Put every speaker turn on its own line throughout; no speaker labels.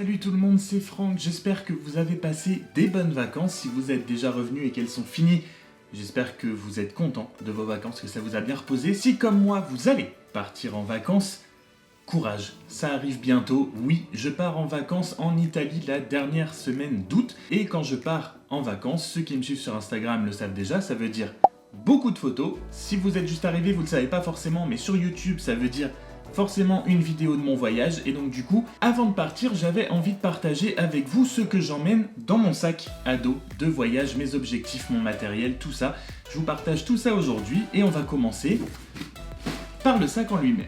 Salut tout le monde, c'est Franck, j'espère que vous avez passé des bonnes vacances. Si vous êtes déjà revenu et qu'elles sont finies, j'espère que vous êtes content de vos vacances, que ça vous a bien reposé. Si comme moi, vous allez partir en vacances, courage, ça arrive bientôt. Oui, je pars en vacances en Italie la dernière semaine d'août. Et quand je pars en vacances, ceux qui me suivent sur Instagram le savent déjà, ça veut dire beaucoup de photos. Si vous êtes juste arrivé, vous ne le savez pas forcément, mais sur YouTube, ça veut dire forcément une vidéo de mon voyage. Et donc du coup, avant de partir, j'avais envie de partager avec vous ce que j'emmène dans mon sac à dos de voyage, mes objectifs, mon matériel, tout ça. Je vous partage tout ça aujourd'hui et on va commencer par le sac en lui-même.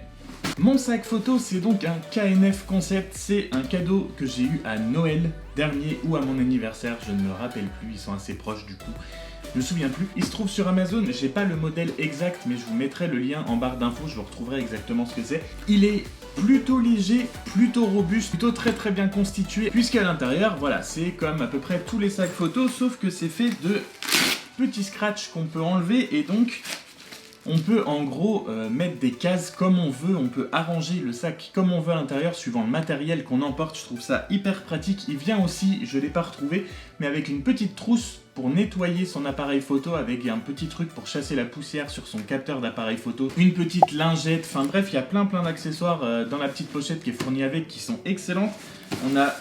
Mon sac photo, c'est donc un KNF Concept, c'est un cadeau que j'ai eu à Noël dernier ou à mon anniversaire, je ne me rappelle plus, ils sont assez proches du coup. Je me souviens plus. Il se trouve sur Amazon, j'ai pas le modèle exact, mais je vous mettrai le lien en barre d'infos, je vous retrouverai exactement ce que c'est. Il est plutôt léger, plutôt robuste, plutôt très bien constitué, puisqu'à l'intérieur, voilà, c'est comme à peu près tous les sacs photos, sauf que c'est fait de petits scratchs qu'on peut enlever, et donc on peut en gros mettre des cases comme on veut, on peut arranger le sac comme on veut à l'intérieur suivant le matériel qu'on emporte. Je trouve ça hyper pratique. Il vient aussi, je ne l'ai pas retrouvé, mais avec une petite trousse pour nettoyer son appareil photo, avec un petit truc pour chasser la poussière sur son capteur d'appareil photo, une petite lingette, enfin bref, il y a plein d'accessoires dans la petite pochette qui est fournie avec qui sont excellentes. On a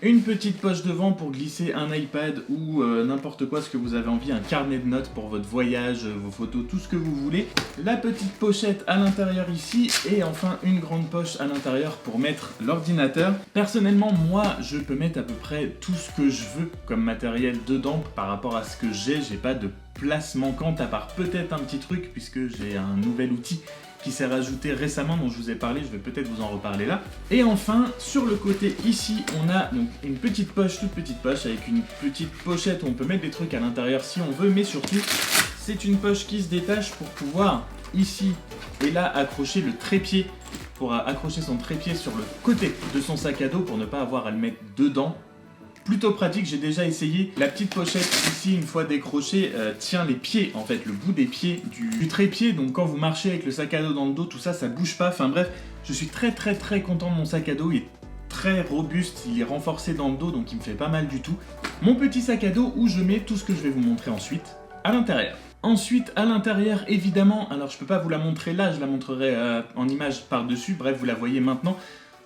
une petite poche devant pour glisser un iPad ou n'importe quoi, ce que vous avez envie, un carnet de notes pour votre voyage, vos photos, tout ce que vous voulez. La petite pochette à l'intérieur ici et enfin une grande poche à l'intérieur pour mettre l'ordinateur. Personnellement, moi, je peux mettre à peu près tout ce que je veux comme matériel dedans par rapport à ce que j'ai pas de place manquante à part peut-être un petit truc puisque j'ai un nouvel outil qui s'est rajouté récemment, dont je vous ai parlé, je vais peut-être vous en reparler là. Et enfin, sur le côté ici, on a donc une petite poche, toute petite poche, avec une petite pochette où on peut mettre des trucs à l'intérieur si on veut, mais surtout, c'est une poche qui se détache pour pouvoir, ici et là, accrocher le trépied, pour accrocher son trépied sur le côté de son sac à dos, pour ne pas avoir à le mettre dedans. Plutôt pratique, j'ai déjà essayé. La petite pochette ici, une fois décrochée, tient les pieds, en fait, le bout des pieds du trépied. Donc quand vous marchez avec le sac à dos dans le dos, tout ça, ça bouge pas. Enfin bref, je suis très content de mon sac à dos. Il est très robuste, il est renforcé dans le dos, donc il me fait pas mal du tout. Mon petit sac à dos où je mets tout ce que je vais vous montrer ensuite à l'intérieur. Ensuite, à l'intérieur, évidemment, alors je peux pas vous la montrer là, je la montrerai en image par-dessus. Bref, vous la voyez maintenant.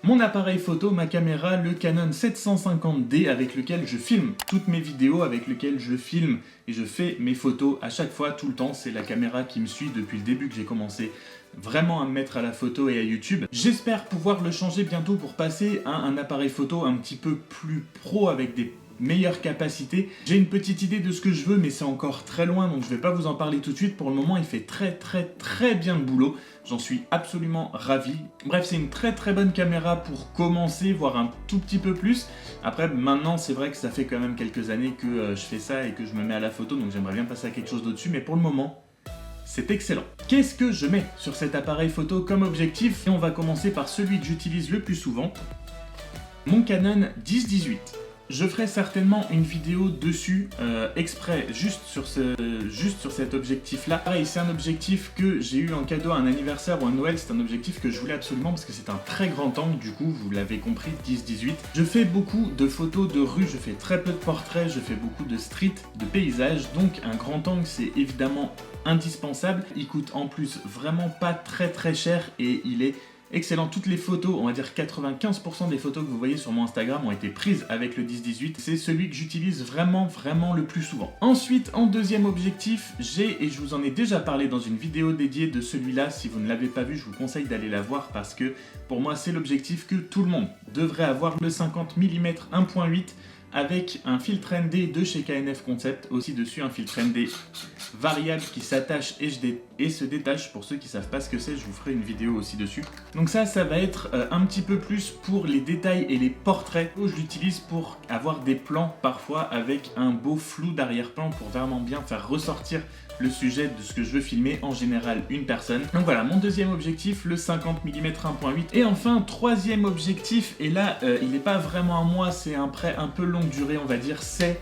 Mon appareil photo, ma caméra, le Canon 750D avec lequel je filme toutes mes vidéos, avec lequel je filme et je fais mes photos à chaque fois, tout le temps. C'est la caméra qui me suit depuis le début que j'ai commencé vraiment à me mettre à la photo et à YouTube. J'espère pouvoir le changer bientôt pour passer à un appareil photo un petit peu plus pro avec des meilleure capacité. J'ai une petite idée de ce que je veux, mais c'est encore très loin, donc je vais pas vous en parler tout de suite. Pour le moment, il fait très bien le boulot. J'en suis absolument ravi. Bref, c'est une très bonne caméra pour commencer, voire un tout petit peu plus. Après, maintenant, c'est vrai que ça fait quand même quelques années que je fais ça et que je me mets à la photo, donc j'aimerais bien passer à quelque chose d'au-dessus, mais pour le moment, c'est excellent. Qu'est-ce que je mets sur cet appareil photo comme objectif? Et on va commencer par celui que j'utilise le plus souvent, mon Canon 10-18. Je ferai certainement une vidéo dessus, exprès, juste sur cet objectif-là. Pareil, c'est un objectif que j'ai eu en cadeau à un anniversaire ou à Noël, c'est un objectif que je voulais absolument parce que c'est un très grand angle, du coup, vous l'avez compris, 10-18. Je fais beaucoup de photos de rue, je fais très peu de portraits, je fais beaucoup de street, de paysages, donc un grand angle, c'est évidemment indispensable. Il coûte en plus vraiment pas très cher et il est excellent. Toutes les photos, on va dire 95% des photos que vous voyez sur mon Instagram ont été prises avec le 10-18. C'est celui que j'utilise vraiment le plus souvent. Ensuite, en deuxième objectif, et je vous en ai déjà parlé dans une vidéo dédiée de celui-là, si vous ne l'avez pas vu, je vous conseille d'aller la voir parce que pour moi, c'est l'objectif que tout le monde devrait avoir, le 50 mm 1.8 avec un filtre ND de chez KNF Concept, aussi dessus un filtre ND variable qui s'attache et se détache. Pour ceux qui savent pas ce que c'est, je vous ferai une vidéo aussi dessus. Donc ça va être un petit peu plus pour les détails et les portraits. Je l'utilise pour avoir des plans parfois avec un beau flou d'arrière-plan pour vraiment bien faire ressortir le sujet de ce que je veux filmer, en général une personne. Donc voilà, mon deuxième objectif, le 50 mm 1.8. Et enfin, troisième objectif, et là, il n'est pas vraiment à moi, c'est un prêt un peu longue durée, on va dire, c'est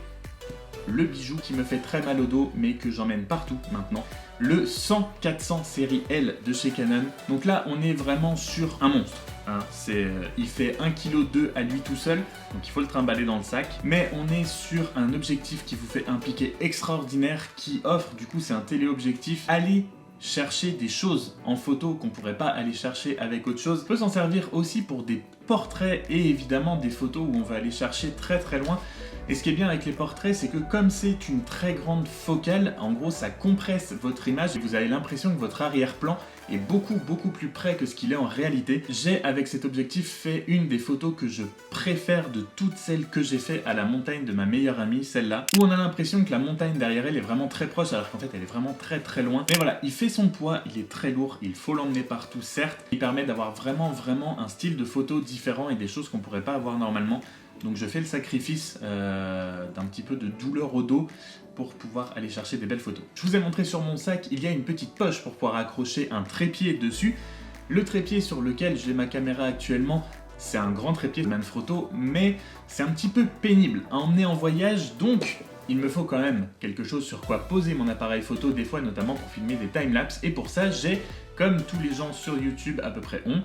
le bijou qui me fait très mal au dos mais que j'emmène partout maintenant, le 100-400 série L de chez Canon. Donc là on est vraiment sur un monstre. Hein, il fait 1,2 kg à lui tout seul, donc il faut le trimballer dans le sac. Mais on est sur un objectif qui vous fait un piqué extraordinaire, qui offre, du coup c'est un téléobjectif. Allez chercher des choses en photo qu'on pourrait pas aller chercher avec autre chose. On peut s'en servir aussi pour des portraits et évidemment des photos où on va aller chercher très très loin. Et ce qui est bien avec les portraits, c'est que comme c'est une très grande focale, en gros ça compresse votre image et vous avez l'impression que votre arrière-plan est beaucoup plus près que ce qu'il est en réalité. J'ai avec cet objectif fait une des photos que je préfère de toutes celles que j'ai fait à la montagne de ma meilleure amie, celle-là, où on a l'impression que la montagne derrière elle est vraiment très proche alors qu'en fait elle est vraiment très loin. Mais voilà, il fait son poids, il est très lourd, il faut l'emmener partout certes, il permet d'avoir vraiment un style de photo différent et des choses qu'on pourrait pas avoir normalement. Donc je fais le sacrifice d'un petit peu de douleur au dos pour pouvoir aller chercher des belles photos. Je vous ai montré sur mon sac, il y a une petite poche pour pouvoir accrocher un trépied dessus. Le trépied sur lequel j'ai ma caméra actuellement, c'est un grand trépied de Manfrotto, mais c'est un petit peu pénible à emmener en voyage, donc il me faut quand même quelque chose sur quoi poser mon appareil photo, des fois notamment pour filmer des timelapses, et pour ça j'ai, comme tous les gens sur YouTube à peu près ont,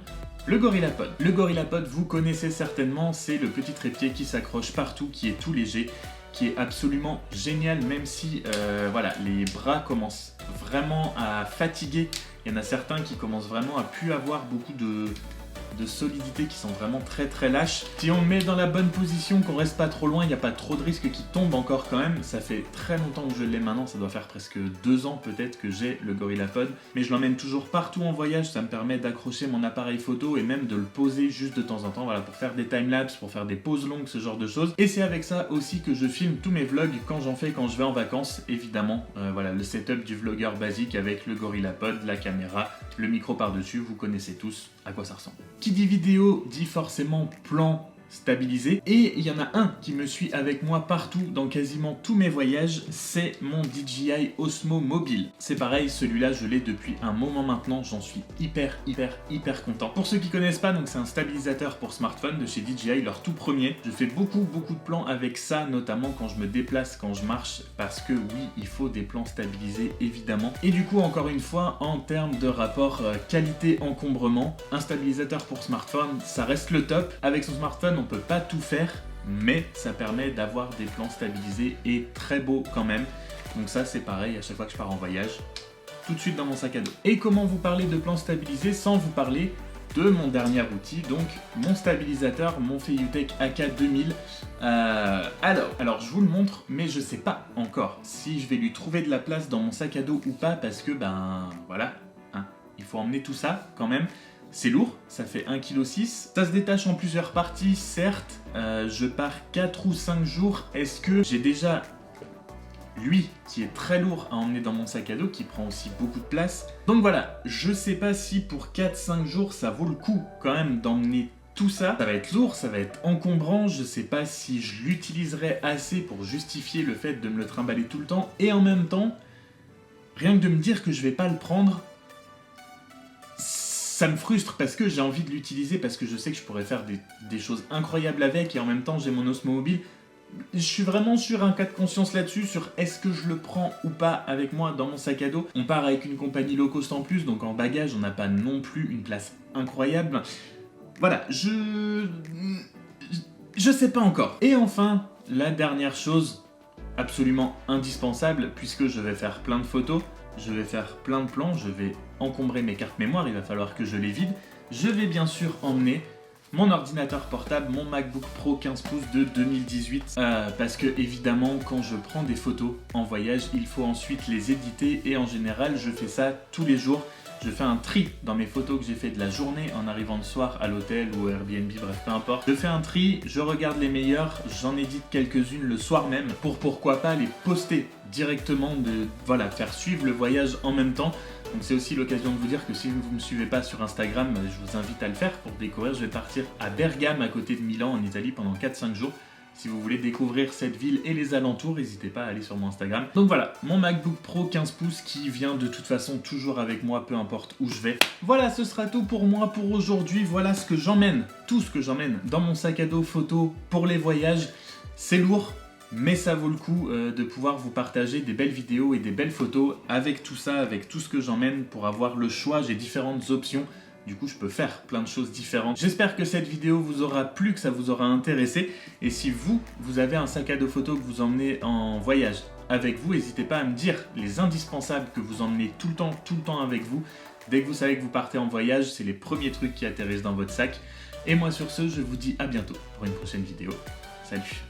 le GorillaPod. Le GorillaPod, vous connaissez certainement, c'est le petit trépied qui s'accroche partout, qui est tout léger, qui est absolument génial, même si voilà, les bras commencent vraiment à fatiguer. Il y en a certains qui commencent vraiment à plus avoir beaucoup de solidité, qui sont vraiment très lâches. Si on le met dans la bonne position, qu'on reste pas trop loin, il n'y a pas trop de risques qui tombent encore quand même. Ça fait très longtemps que je l'ai maintenant, ça doit faire presque 2 ans peut-être que j'ai le GorillaPod, mais je l'emmène toujours partout en voyage. Ça me permet d'accrocher mon appareil photo et même de le poser juste de temps en temps, voilà, pour faire des timelapses, pour faire des pauses longues, ce genre de choses. Et c'est avec ça aussi que je filme tous mes vlogs quand j'en fais, quand je vais en vacances, évidemment. Voilà, le setup du vlogueur basique avec le GorillaPod, la caméra, le micro par-dessus, vous connaissez tous à quoi ça ressemble. Qui dit vidéo dit forcément plan stabilisé, et il y en a un qui me suit avec moi partout dans quasiment tous mes voyages, c'est mon DJI Osmo Mobile. C'est pareil, celui-là je l'ai depuis un moment maintenant, j'en suis hyper content. Pour ceux qui connaissent pas, donc c'est un stabilisateur pour smartphone de chez DJI, leur tout premier. Je fais beaucoup de plans avec ça, notamment quand je me déplace, quand je marche, parce que oui, il faut des plans stabilisés évidemment. Et du coup, encore une fois, en termes de rapport qualité-encombrement, un stabilisateur pour smartphone, ça reste le top. Avec son smartphone, on peut pas tout faire, mais ça permet d'avoir des plans stabilisés et très beaux quand même. Donc ça c'est pareil à chaque fois que je pars en voyage, tout de suite dans mon sac à dos. Et comment vous parler de plans stabilisés sans vous parler de mon dernier outil, donc mon stabilisateur, mon Feiyutech AK2000. Alors je vous le montre, mais je sais pas encore si je vais lui trouver de la place dans mon sac à dos ou pas, parce que ben voilà, hein, il faut emmener tout ça quand même. C'est lourd, ça fait 1,6 kg. Ça se détache en plusieurs parties, certes. Je pars 4 ou 5 jours. Est-ce que j'ai déjà lui qui est très lourd à emmener dans mon sac à dos, qui prend aussi beaucoup de place. Donc voilà, je sais pas si pour 4-5 jours ça vaut le coup quand même d'emmener tout ça. Ça va être lourd, ça va être encombrant, je sais pas si je l'utiliserai assez pour justifier le fait de me le trimballer tout le temps. Et en même temps, rien que de me dire que je vais pas le prendre, ça me frustre parce que j'ai envie de l'utiliser, parce que je sais que je pourrais faire des choses incroyables avec, et en même temps j'ai mon Osmo Mobile. Je suis vraiment sur un cas de conscience là-dessus, sur est-ce que je le prends ou pas avec moi dans mon sac à dos. On part avec une compagnie low cost en plus, donc en bagage on n'a pas non plus une place incroyable. Voilà, je sais pas encore. Et enfin, la dernière chose absolument indispensable, puisque je vais faire plein de photos, je vais faire plein de plans, je vais encombrer mes cartes mémoire, il va falloir que je les vide. Je vais bien sûr emmener mon ordinateur portable, mon MacBook Pro 15 pouces de 2018, parce que évidemment quand je prends des photos en voyage, il faut ensuite les éditer, et en général je fais ça tous les jours. Je fais un tri dans mes photos que j'ai fait de la journée en arrivant le soir à l'hôtel ou au Airbnb, bref, peu importe. Je fais un tri, je regarde les meilleurs, j'en édite quelques-unes le soir même pour pourquoi pas les poster directement, voilà, faire suivre le voyage en même temps. Donc c'est aussi l'occasion de vous dire que si vous ne me suivez pas sur Instagram, je vous invite à le faire pour découvrir. Je vais partir à Bergame, à côté de Milan, en Italie, pendant 4-5 jours. Si vous voulez découvrir cette ville et les alentours, n'hésitez pas à aller sur mon Instagram. Donc voilà, mon MacBook Pro 15 pouces qui vient de toute façon toujours avec moi, peu importe où je vais. Voilà, ce sera tout pour moi pour aujourd'hui. Voilà ce que j'emmène, tout ce que j'emmène dans mon sac à dos photo pour les voyages. C'est lourd, mais ça vaut le coup de pouvoir vous partager des belles vidéos et des belles photos avec tout ça, avec tout ce que j'emmène pour avoir le choix. J'ai différentes options. Du coup, je peux faire plein de choses différentes. J'espère que cette vidéo vous aura plu, que ça vous aura intéressé. Et si vous avez un sac à dos photo que vous emmenez en voyage avec vous, n'hésitez pas à me dire les indispensables que vous emmenez tout le temps avec vous. Dès que vous savez que vous partez en voyage, c'est les premiers trucs qui atterrissent dans votre sac. Et moi sur ce, je vous dis à bientôt pour une prochaine vidéo. Salut!